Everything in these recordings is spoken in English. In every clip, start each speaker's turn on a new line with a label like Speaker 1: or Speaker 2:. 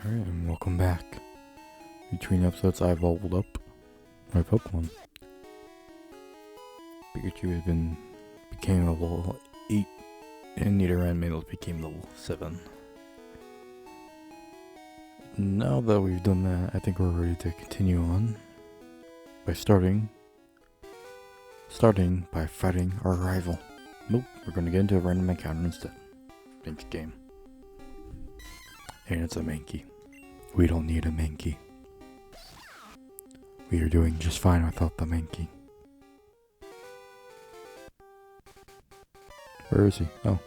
Speaker 1: Alright, and welcome back. Between episodes, I've leveled up my Pokemon. Pikachu became level 8, and Nidoran became level 7. Now that we've done that, I think we're ready to continue on by starting by fighting our rival. Nope, we're going to get into a random encounter instead. Thanks, game. And it's a Mankey. We don't need a Mankey. We are doing just fine without the Mankey. Where is he? Oh.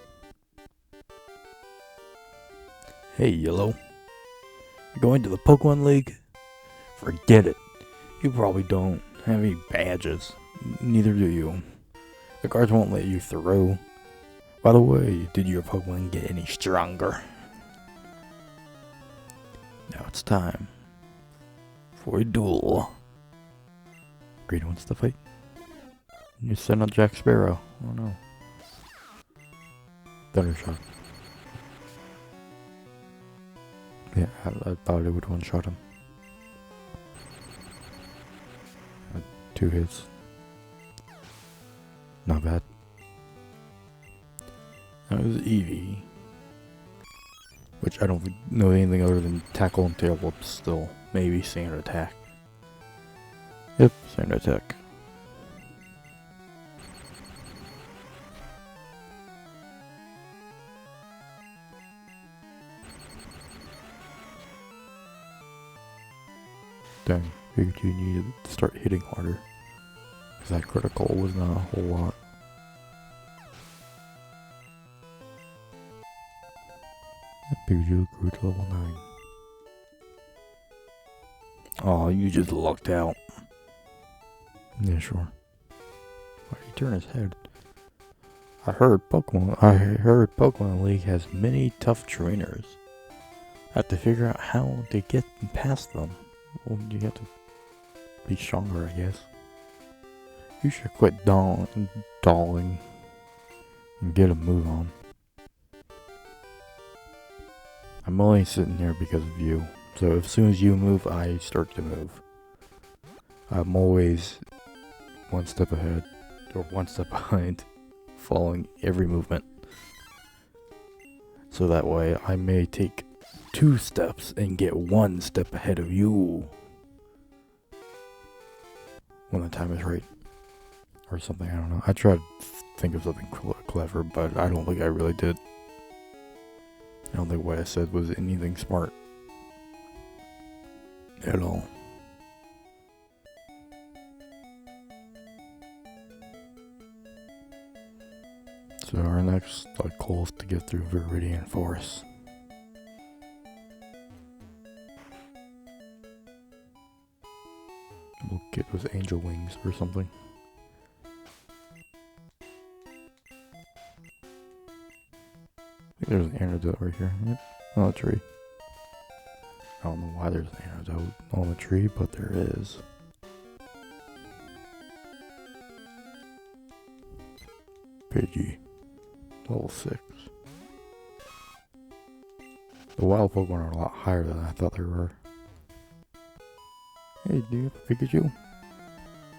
Speaker 1: Hey, Yellow. You're going to the Pokemon League? Forget it. You probably don't have any badges. Neither do you. The guards won't let you through. By the way, did your Pokemon get any stronger? Now it's time for a duel. Green wants to fight. You send out Jack Sparrow. Oh no. Thundershot. Yeah, I thought it would one-shot him. 2 hits. Not bad. That was Eevee. Which I don't know anything other than tackle and tail whoops still. Maybe standard attack. Yep, standard attack. Dang, Pikachu needed to start hitting harder. Because that critical was not a whole lot. Pikachu grew to level 9. Oh, you just lucked out. Yeah, sure. Why did he turn his head? I heard Pokemon League has many tough trainers. I have to figure out how to get past them. Well, you have to be stronger, I guess. You should quit dolling and get a move on. I'm only sitting here because of you. So as soon as you move, I start to move. I'm always one step ahead, or one step behind, following every movement. So that way I may take 2 steps and get 1 step ahead of you. When the time is right. Or something, I don't know. I tried to think of something clever, but I don't think I really did. I don't think what I said was anything smart. At all. So our next goal is to get through Viridian Forest. We'll get those angel wings or something. I think there's an antidote right here. Yep, on the tree. I don't know why there's an antidote on the tree, but there is. Pidgey. Level 6. The wild Pokemon are a lot higher than I thought they were. Hey, do you have a Pikachu?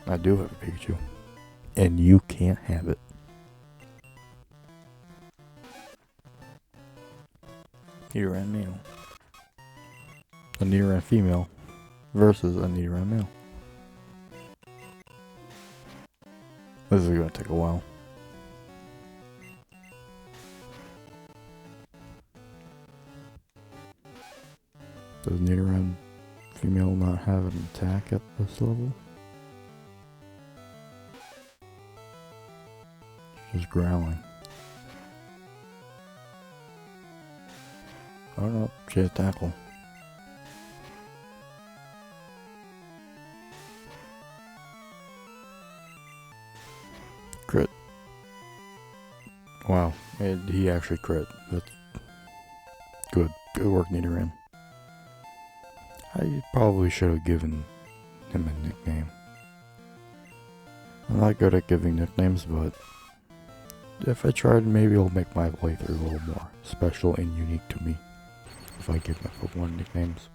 Speaker 1: I do have a Pikachu. And you can't have it. Nidoran male. A Nidoran female versus a Nidoran male. This is going to take a while. Does Nidoran female not have an attack at this level? Just growling. I don't know, she has tackle. Crit. Wow, and he actually crit. That's good. Good work, Nidoran. I probably should have given him a nickname. I'm not good at giving nicknames, but if I tried, maybe it'll make my playthrough a little more special and unique to me. if I give my Pokemon nicknames.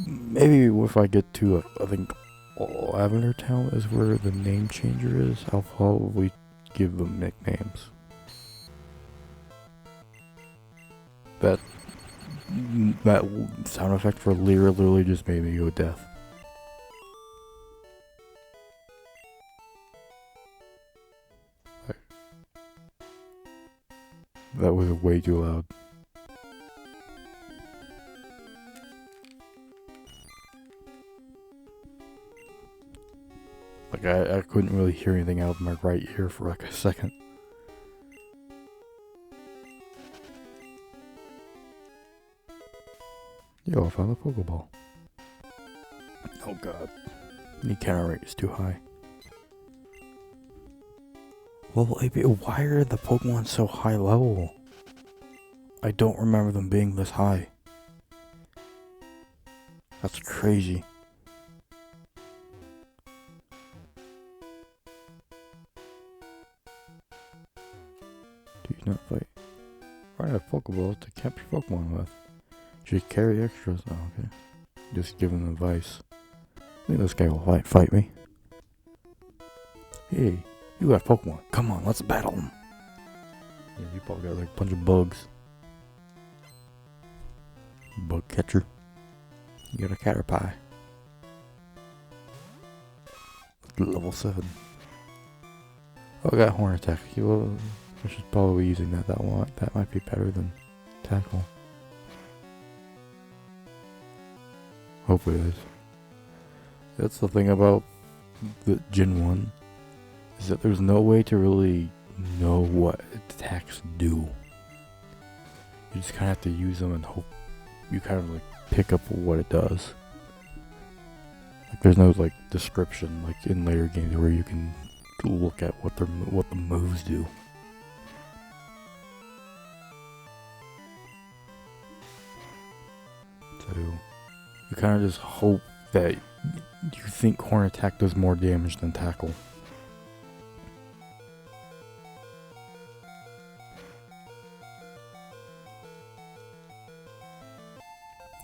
Speaker 1: Maybe if I get to, I think, Lavender Town is where the name changer is. I'll probably give them nicknames. That sound effect for Leer literally just made me go deaf. That was way too loud. Like I couldn't really hear anything out of my right ear for like a second. Yo, I found a Pokeball. Oh god. The encounter rate is too high. Well, why are the Pokemon so high level? I don't remember them being this high. That's crazy. Do you not fight? Run out of Pokeballs to capture Pokemon with. Should carry extras. Oh, okay. Just give him advice. I think this guy will fight me. Hey, you got Pokemon. Come on, let's battle him. Yeah, you probably got like a bunch of bugs. Bug catcher. You got a Caterpie. Level 7. Oh, I got Horn Attack. I should probably be using that. That might be better than Tackle. Hopefully it is. That's the thing about the Gen 1. Is that there's no way to really know what attacks do. You just kind of have to use them and hope you kind of like pick up what it does. Like there's no like description like in later games where you can look at what the moves do. So you kind of just hope that you think Horn Attack does more damage than Tackle.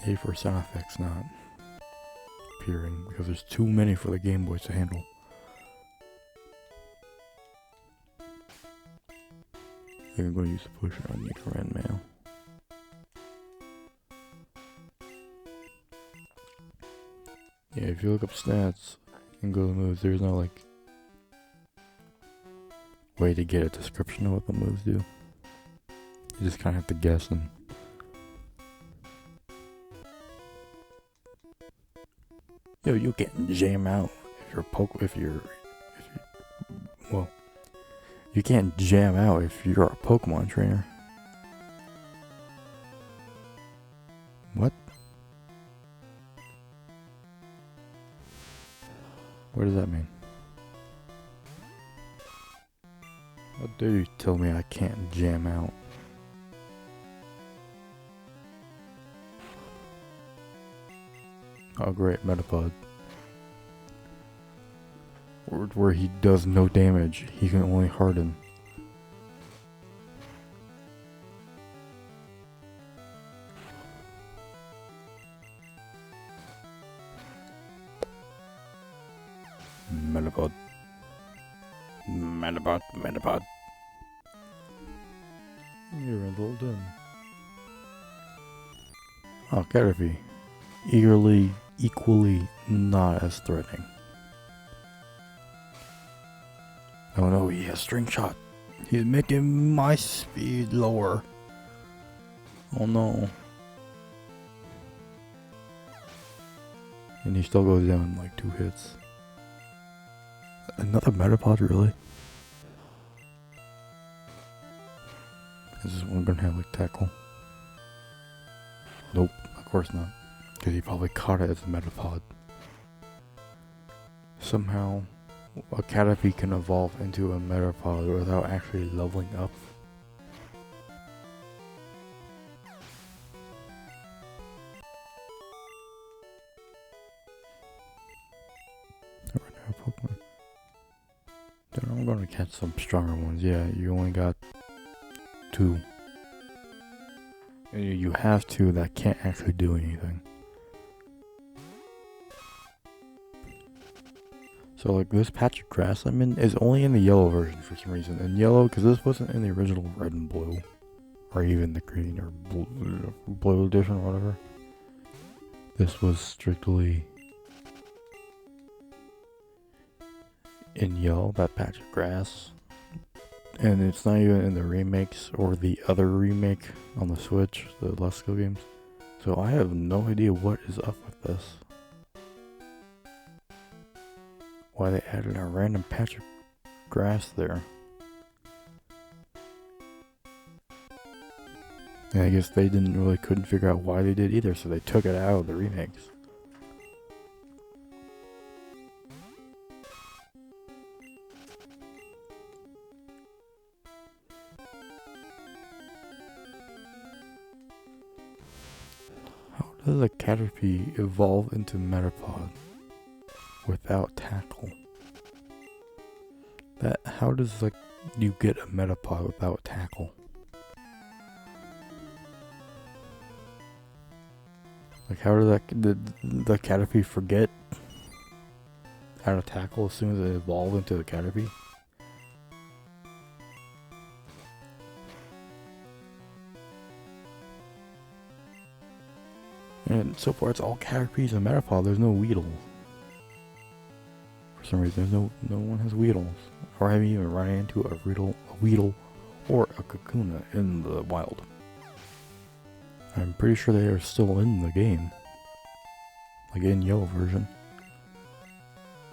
Speaker 1: A for sound effects not appearing because there's too many for the Game Boy to handle. I think I'm going to use the pusher on you for end mail. Yeah, if you look up stats and go to moves, there's no like way to get a description of what the moves do. You just kind of have to guess and yo, you can't jam out if you're well, you can't jam out if you're a Pokemon trainer. What? What does that mean? How dare you tell me I can't jam out? Oh great, Metapod. Where he does no damage, he can only harden. Metapod. Metapod. You're rolled in. Oh, Caterpie. Equally not as threatening. Oh no, he has String Shot. He's making my speed lower. Oh no. And he still goes down in like 2 hits. Another Metapod, really? Is this one gonna have like Tackle? Nope, of course not. Because he probably caught it as a Metapod. Somehow, a Caterpie can evolve into a Metapod without actually leveling up. Pokemon. Then I'm gonna catch some stronger ones. Yeah, you only got 2. You have to, that can't actually do anything. So like this patch of grass I'm in is only in the yellow version for some reason. In yellow, because this wasn't in the original red and blue. Or even the green or blue edition or whatever. This was strictly in yellow, that patch of grass. And it's not even in the remakes or the other remake on the Switch, the Let's Go games. So I have no idea what is up with this. Why they added a random patch of grass there. And I guess they couldn't figure out why they did either, so they took it out of the remakes. How does a Caterpie evolve into Metapod without tackle? How does you get a Metapod without tackle? How did the Caterpie forget how to tackle as soon as it evolved into the Caterpie? And so far it's all Caterpies and Metapod, there's no Weedle. For some reason, no one has Weedles. Or I haven't even run into a Weedle or a Kakuna in the wild. I'm pretty sure they are still in the game. Like in yellow version.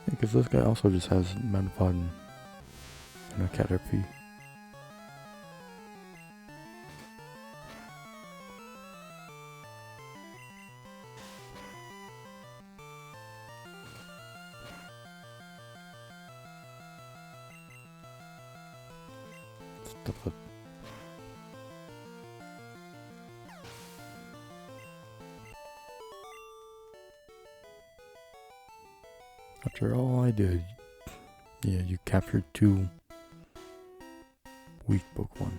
Speaker 1: Because this guy also just has Metapod and a Caterpie. After all I did, yeah, you captured 2 weak Pokemon.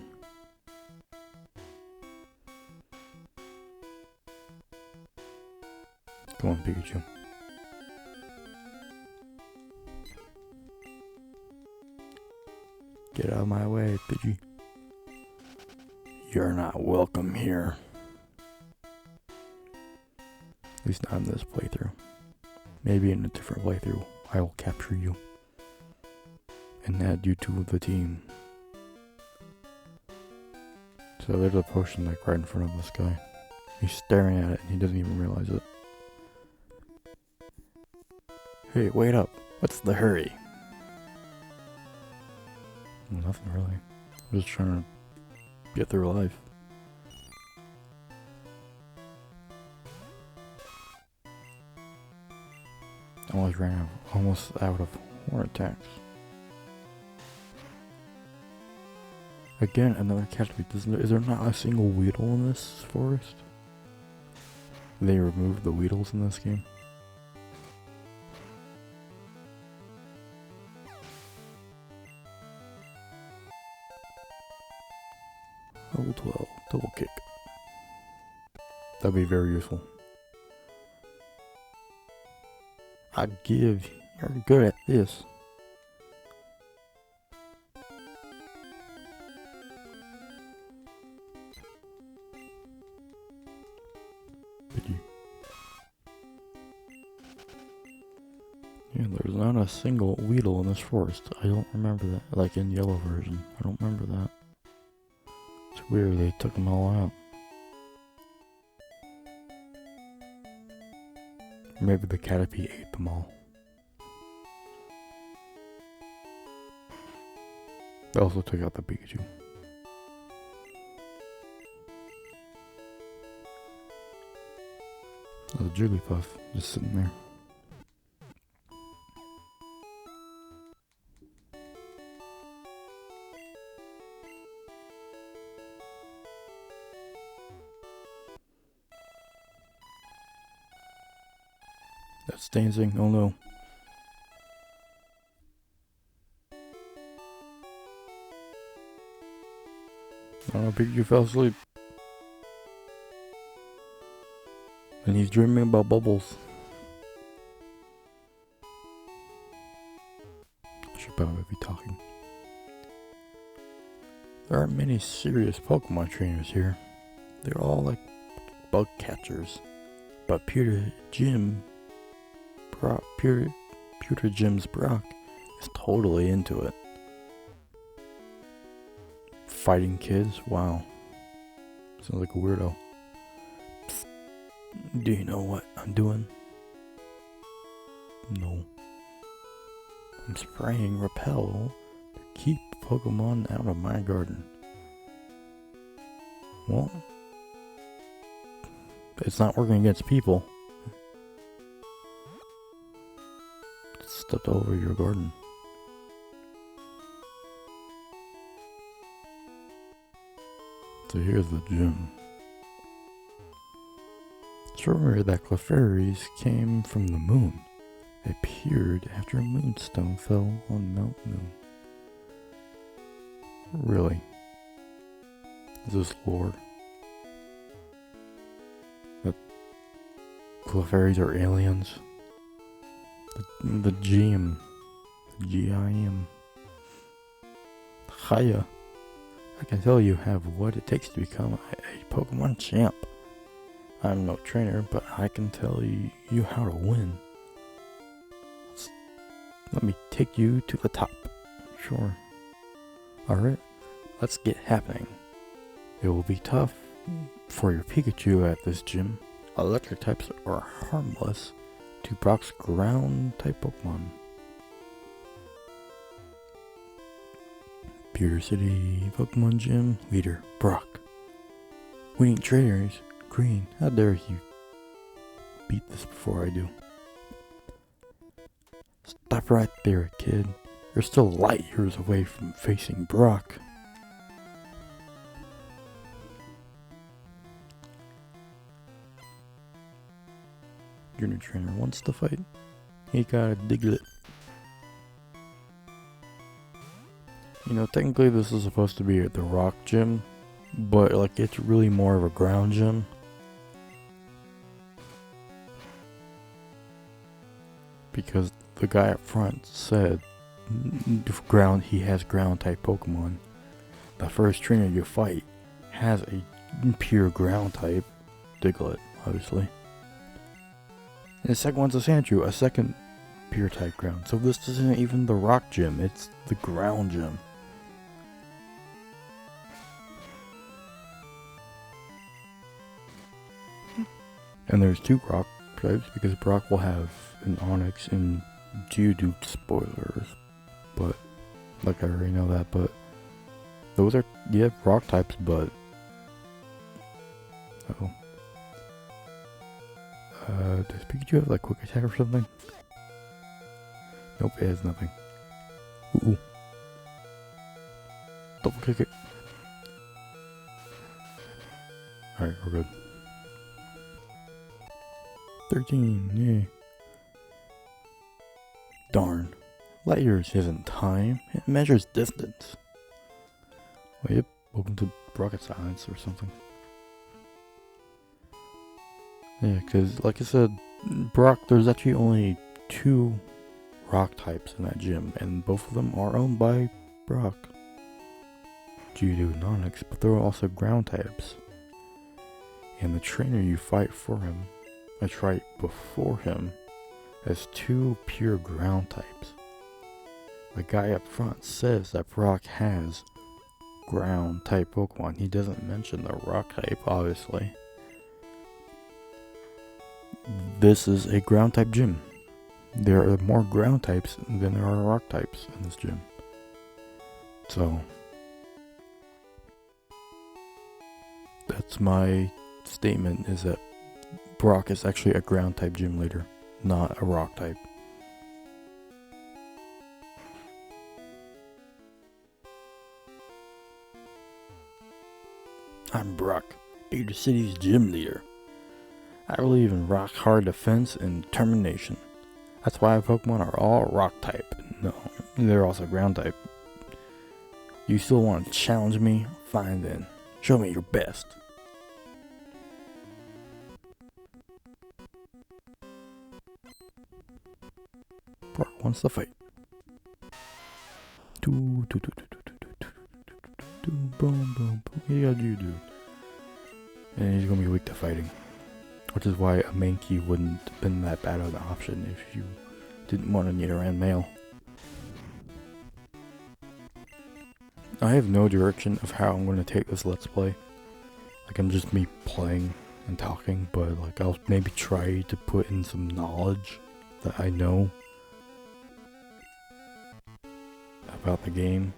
Speaker 1: Come on, Pikachu. Get out of my way, Pidgey. You're not welcome here. At least not in this playthrough. Maybe in a different playthrough, I will capture you and add you to the team. So there's a potion right in front of this guy. He's staring at it and he doesn't even realize it. Hey, wait up. What's the hurry? Nothing really. I'm just trying to get through life. Almost out of horn attacks. Again, another Caterpie. Is there not a single Weedle in this forest? They removed the Weedles in this game. Level 12, double kick. That'd be very useful. You're good at this. Yeah, there's not a single Weedle in this forest. I don't remember that. Like in yellow version. I don't remember that. It's weird, they took them all out. Maybe the Caterpie ate them all. They also took out the Pikachu. There's a Jigglypuff just sitting there. That's dancing. Oh no. Oh, Pikachu fell asleep. And he's dreaming about bubbles. I should probably be talking. There aren't many serious Pokemon trainers here. They're all like bug catchers. But Pewter Jim's Brock is totally into it. Fighting kids? Wow. Sounds like a weirdo. Psst. Do you know what I'm doing? No. I'm spraying Repel to keep Pokemon out of my garden. Well, it's not working against people. It stepped over your garden. So here's the gym. It's rumored that Clefairies came from the moon. They appeared after a moonstone fell on Mount Moon. Really? Is this lore? That Clefairies are aliens? The GM. The GIM. Hiya. I can tell you have what it takes to become a Pokemon champ. I'm no trainer, but I can tell you how to win. Let me take you to the top. Sure. Alright, let's get happening. It will be tough for your Pikachu at this gym. Electric types are harmless to Brock's ground type Pokemon. Pewter City Pokemon Gym leader Brock. We need trainers. Green, how dare you beat this before I do. Stop right there, kid. You're still light years away from facing Brock. Your new trainer wants to fight. He got a Diglett. You know, technically this is supposed to be the rock gym, but like it's really more of a ground gym. Because the guy up front said he has ground type Pokemon. The first trainer you fight has a pure ground type, Diglett, obviously. And the second one's a Sandshrew, a second pure type ground. So this isn't even the rock gym, it's the ground gym. And there's two rock types because Brock will have an Onix and Geodude spoilers. But, like I already know that, but those are, yeah, rock types, but does Pikachu have like quick attack or something? Nope, it has nothing. Ooh. Double kick it. Alright, we're good. 13, yay. Darn. Light years isn't time, it measures distance. Well, yep, welcome to rocket science or something. Yeah, because like I said, Brock, there's actually only 2 rock types in that gym, and both of them are owned by Brock. Geodude and Onix, but they're also ground types. And the trainer you fight before him, has 2 pure ground types. The guy up front says that Brock has ground type Pokemon. He doesn't mention the rock type, obviously. This is a ground type gym. There are more ground types than there are rock types in this gym. So, that's my statement, is that Brock is actually a ground type gym leader, not a rock type. I'm Brock, Pewter City's gym leader. I believe in rock hard defense and determination. That's why Pokemon are all rock type. No, they're also ground type. You still want to challenge me? Fine then. Show me your best. wants to fight. Boom, boom, boom. You gotta do, dude. And he's gonna be weak to fighting. Which is why a Mankey wouldn't have been that bad of an option if you didn't want a Nidoran male. I have no direction of how I'm gonna take this Let's Play. Like, I'm just me playing and talking, but like I'll maybe try to put in some knowledge that I know about the game,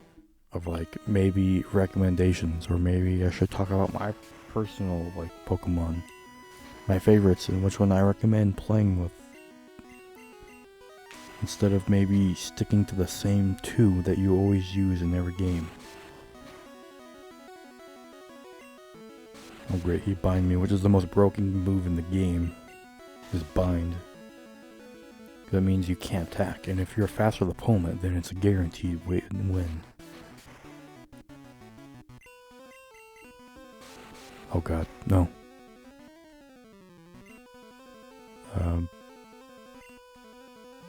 Speaker 1: of like maybe recommendations, or maybe I should talk about my personal like Pokemon, my favorites, and which one I recommend playing with, instead of maybe sticking to the same two that you always use in every game. Oh great, he bind me, which is the most broken move in the game, is bind. That means you can't attack, and if you're a faster opponent, then it's a guaranteed win. Oh god, no.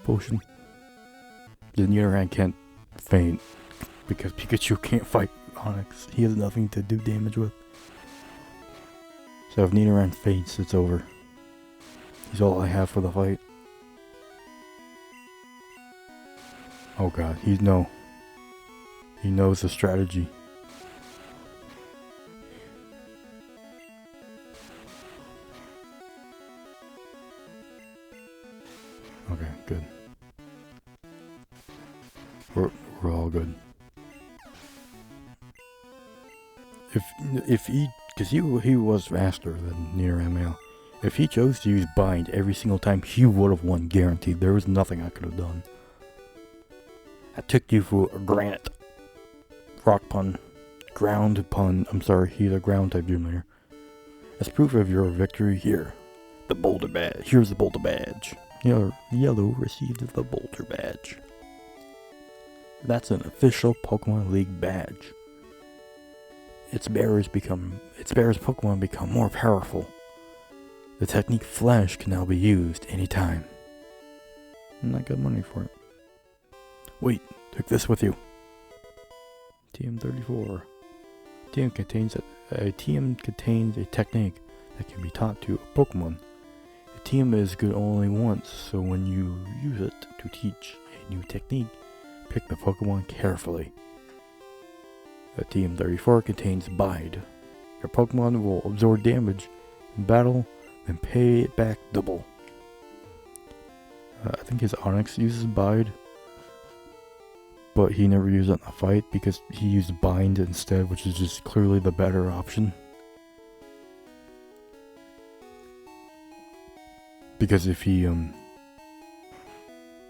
Speaker 1: Potion. The Nidoran can't faint, because Pikachu can't fight Onix. He has nothing to do damage with. So if Nidoran faints, it's over. He's all I have for the fight. Oh god, he knows the strategy. Okay, good. We're all good. If he, because he was faster than Nidoran male. If he chose to use bind every single time, he would have won guaranteed. There was nothing I could have done. I took you for a granite. Rock pun. Ground pun. I'm sorry, he's a ground type gym leader. As proof of your victory, here. The boulder badge. Here's the boulder badge. Yellow received the boulder badge. That's an official Pokemon League badge. Its bearers Pokemon become more powerful. The technique Flash can now be used anytime. And I got money for it. Wait, take this with you. TM34. TM contains a technique that can be taught to a Pokemon. A TM is good only once, so when you use it to teach a new technique, pick the Pokemon carefully. The TM34 contains Bide. Your Pokemon will absorb damage in battle, then pay it back double. I think his Onix uses Bide, but he never used it in the fight because he used Bind instead, which is just clearly the better option. Because if he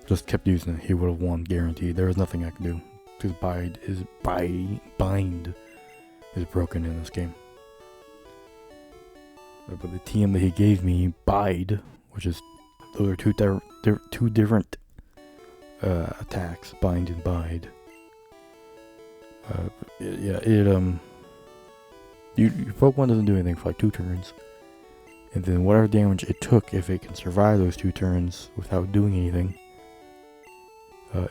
Speaker 1: just kept using it, he would have won guaranteed. There was nothing I could do because Bind is broken in this game. But the TM that he gave me, Bide, which is those are two different attacks, Bind and Bide. Your Pokemon doesn't do anything for like 2 turns, and then whatever damage it took, if it can survive those 2 turns without doing anything,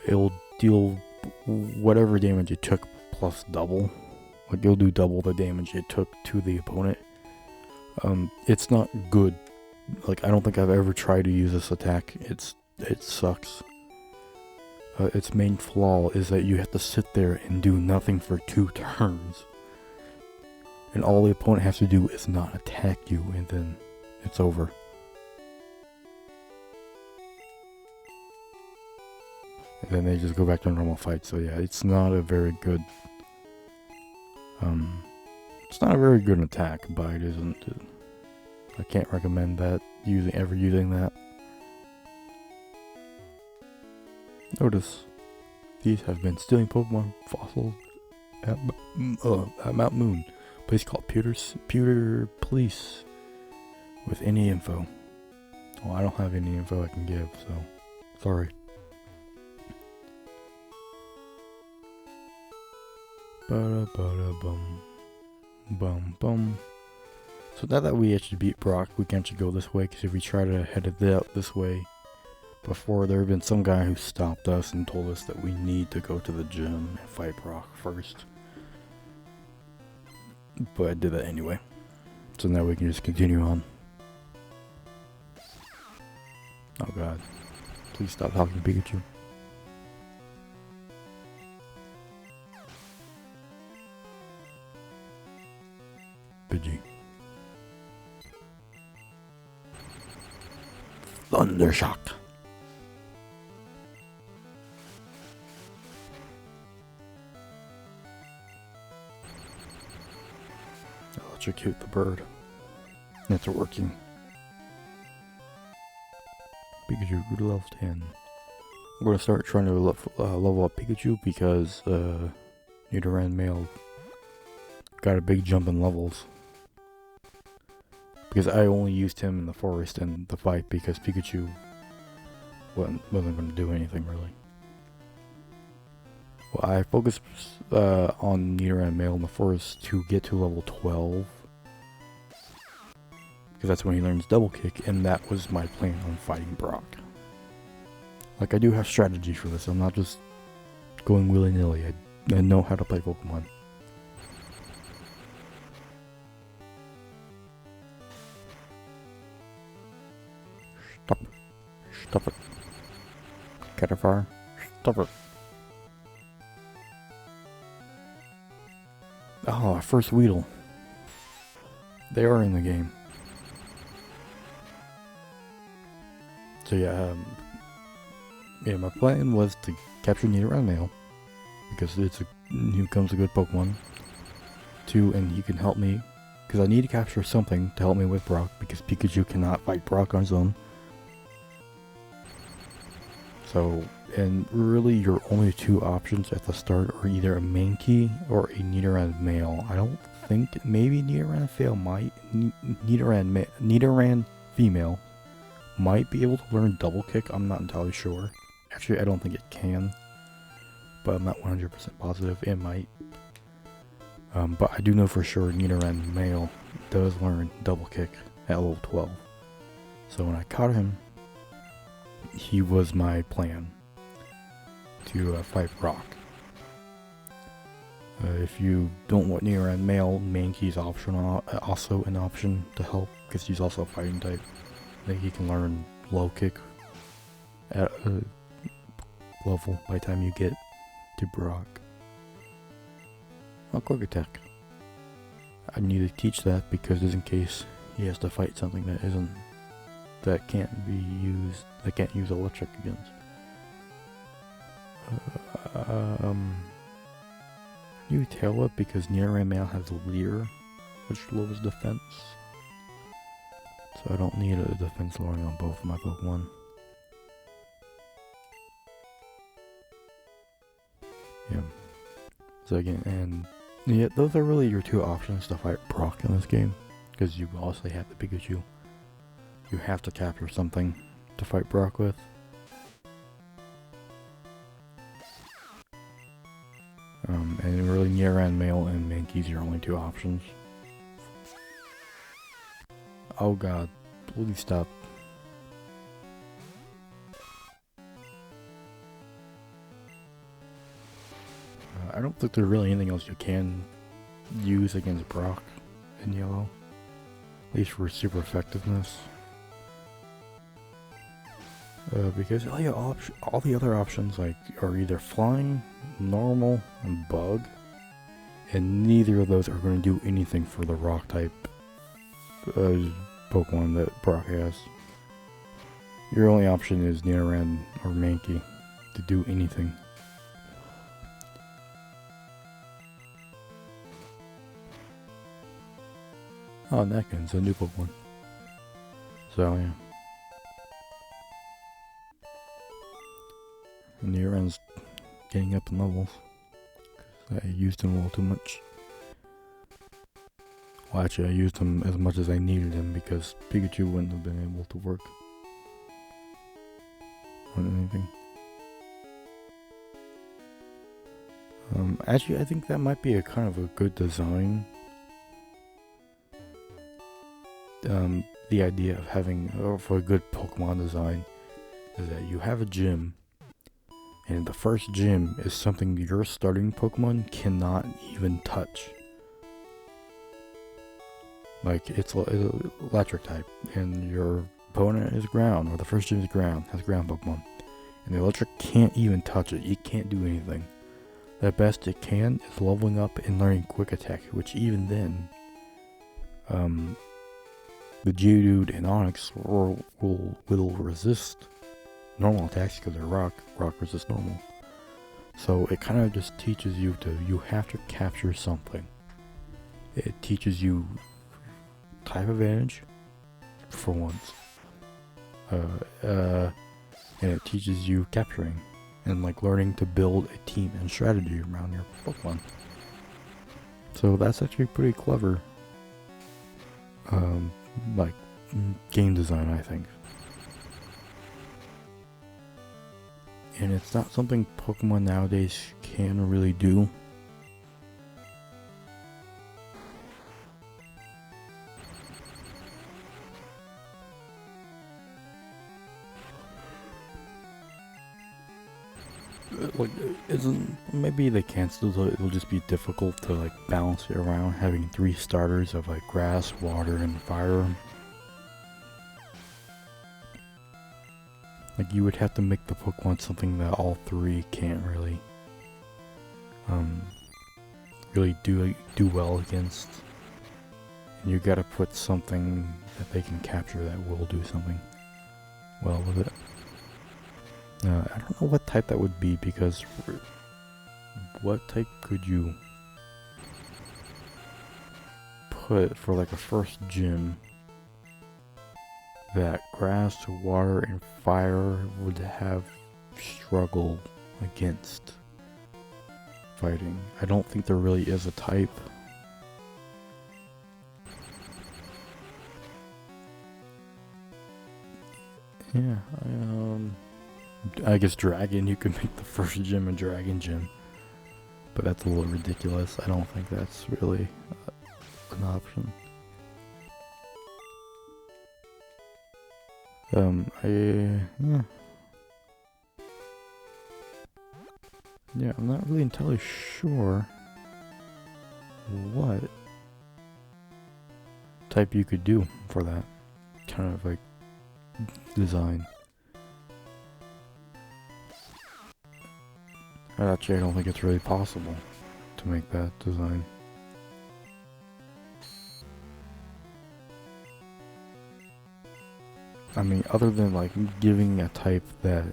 Speaker 1: it'll deal whatever damage it took plus double. Like it'll do double the damage it took to the opponent. It's not good. Like I don't think I've ever tried to use this attack. It sucks. Its main flaw is that you have to sit there and do nothing for 2 turns. And all the opponent has to do is not attack you, and then it's over. And then they just go back to a normal fight. So yeah, it's not a very good attack, but it isn't. I can't recommend that, using that. Notice, these have been stealing Pokemon fossils at Mount Moon, a place called Pewter Police, with any info. Well, I don't have any info I can give, so sorry. Ba-da-ba-da-bum. Bum bum. So now that we actually beat Brock, we can actually go this way, because if we try to head it out this way, before there had been some guy who stopped us and told us that we need to go to the gym and fight Brock first. But I did that anyway. So now we can just continue on. Oh god. Please stop talking to Pikachu. Pidgey. Thundershock. Electrocute the bird. It's working. Pikachu grew to level 10. I'm going to start trying to level up Pikachu because Nidoran male got a big jump in levels. Because I only used him in the forest and the fight because Pikachu wasn't going to do anything really. Well, I focused on Nidoran male in the forest to get to level 12. Because that's when he learns double kick, and that was my plan on fighting Brock. Like, I do have strategy for this. I'm not just going willy-nilly. I know how to play Pokemon. Stop it. Stop it. Caterpillar. Stop it. Oh, first Weedle. They are in the game. So yeah, my plan was to capture Nidoran male because he becomes a good Pokemon. 2, and he can help me because I need to capture something to help me with Brock because Pikachu cannot fight Brock on his own. So, and really your only 2 options at the start are either a Mankey or a Nidoran male. I don't think, maybe Nidoran female might be able to learn double kick. I'm not entirely sure. Actually, I don't think it can, but I'm not 100% positive. It might. But I do know for sure Nidoran male does learn double kick at level 12. So when I caught him, he was my plan to fight Brock. If you don't want Nidoran male, Mankey's optional, also an option to help because he's also a fighting type. I think he can learn low kick at a level by the time you get to Brock. Oh, quick attack. I need to teach that because just in case he has to fight something that can't use electric against. You tail up because Nidoran male has Leer, which lowers defense. So I don't need a defense lowering on both of my Pokemon. Yeah. So again, and yeah, those are really your 2 options to fight Brock in this game. Because you also have the Pikachu. You have to capture something to fight Brock with. And really Nidoran male and Mankey's your only 2 options. Oh god, please stop. I don't think there's really anything else you can use against Brock in yellow. At least for super effectiveness. Because all the other options are either flying, normal, and bug. And neither of those are going to do anything for the rock type Pokemon that Brock has. Your only option is Nidoran or Mankey to do anything. Oh, Neckin's a new Pokemon. So yeah. Nidoran's getting up in levels. I used him a little too much. Well, actually, I used him as much as I needed him because Pikachu wouldn't have been able to work on anything. Actually, I think that might be a kind of a good design. The idea of having for a good Pokemon design is that you have a gym, and the first gym is something your starting Pokemon cannot even touch. Like, it's electric type, and your opponent is ground, or the first gym is ground, has ground Pokemon. And the electric can't even touch it, it can't do anything. The best it can is leveling up and learning quick attack, which even then, the Geodude and Onix will resist normal attacks because they're rock resists normal. So it kind of just teaches you you have to capture something. It teaches you type advantage for once. And it teaches you capturing and like learning to build a team and strategy around your Pokemon. So that's actually pretty clever, like game design, I think. And it's not something Pokemon nowadays can really do. Like, maybe they can still do it. It'll just be difficult to like balance it around having 3 starters of like grass, water, and fire. Like, you would have to make the Pokemon something that all 3 can't really do well against. And you gotta put something that they can capture that will do something well with it. I don't know what type that would be, because what type could you put for like a first gym that grass, water, and fire would have struggle against fighting? I don't think there really is a type. Yeah, I guess Dragon, you could make the first gym a Dragon gym, but that's a little ridiculous. I don't think that's really an option. Yeah, I'm not really entirely sure what type you could do for that kind of like design. Actually, I don't think it's really possible to make that design. I mean, other than like giving a type that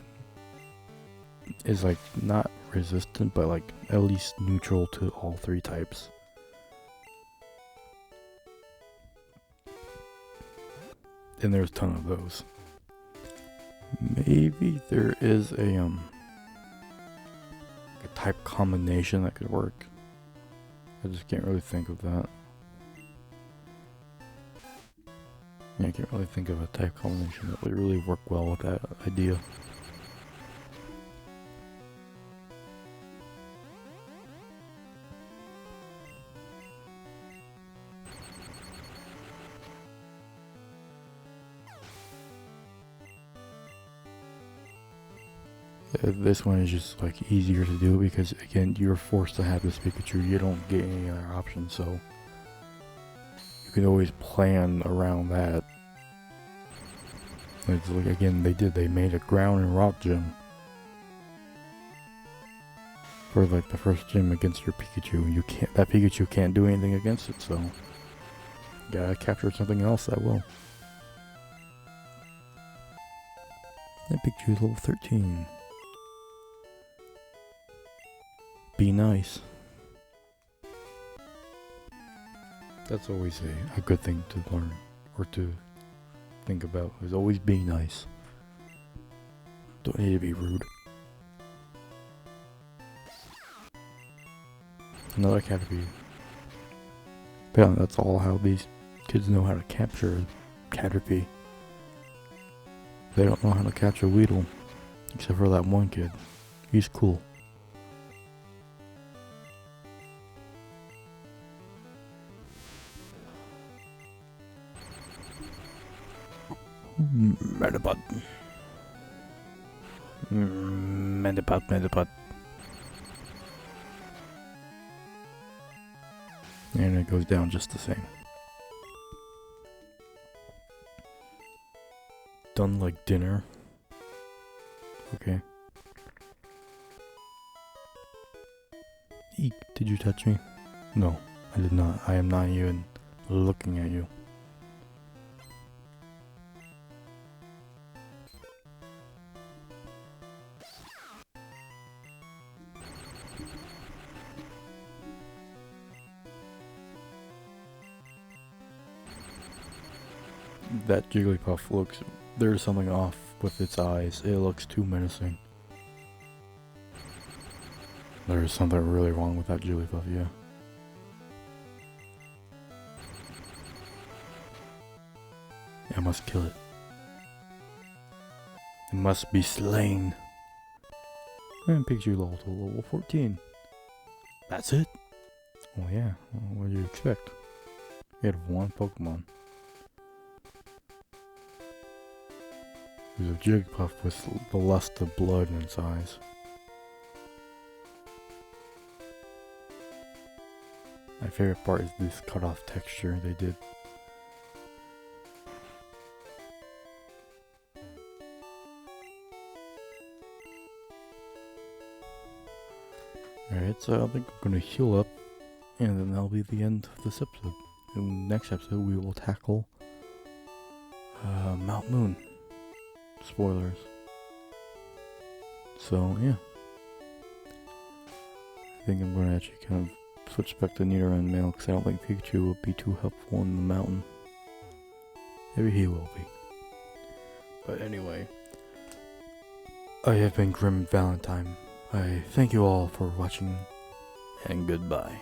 Speaker 1: is like not resistant, but like at least neutral to all 3 types. And there's a ton of those. Maybe there is a type combination that could work. I just can't really think of that. Yeah, I can't really think of a type combination that would really work well with that idea. This one is just like easier to do because again, you're forced to have this Pikachu. You don't get any other option, so you can always plan around that. It's like, again, they made a ground and rock gym for like the first gym against your Pikachu. That Pikachu can't do anything against it, so you gotta capture something else that will. That Pikachu's level 13. Be nice. That's always a good thing to learn or to think about, is always being nice. Don't need to be rude. Another Caterpie. But yeah, that's all how these kids know how to capture Caterpie. They don't know how to capture Weedle, except for that one kid. He's cool. Metapod. Mediput, Mediput. And it goes down just the same. Done like dinner. Okay. Eek, did you touch me? No, I did not. I am not even looking at you. That Jigglypuff looks... There's something off with its eyes. It looks too menacing. There is something really wrong with that Jigglypuff, yeah. I must kill it. It must be slain. And Pikachu level to level 14. That's it? Oh yeah, well, what do you expect? You had one Pokemon. There's a Jigglypuff with the lust of blood in its eyes. My favorite part is this cut-off texture they did. Alright, so I think I'm gonna heal up, and then that'll be the end of this episode. In the next episode, we will tackle Mount Moon. Spoilers. So, yeah. I think I'm gonna actually kind of switch back to Nidoran male, because I don't think Pikachu will be too helpful in the mountain. Maybe he will be. But anyway, I have been Grim Valentine. I thank you all for watching, and goodbye.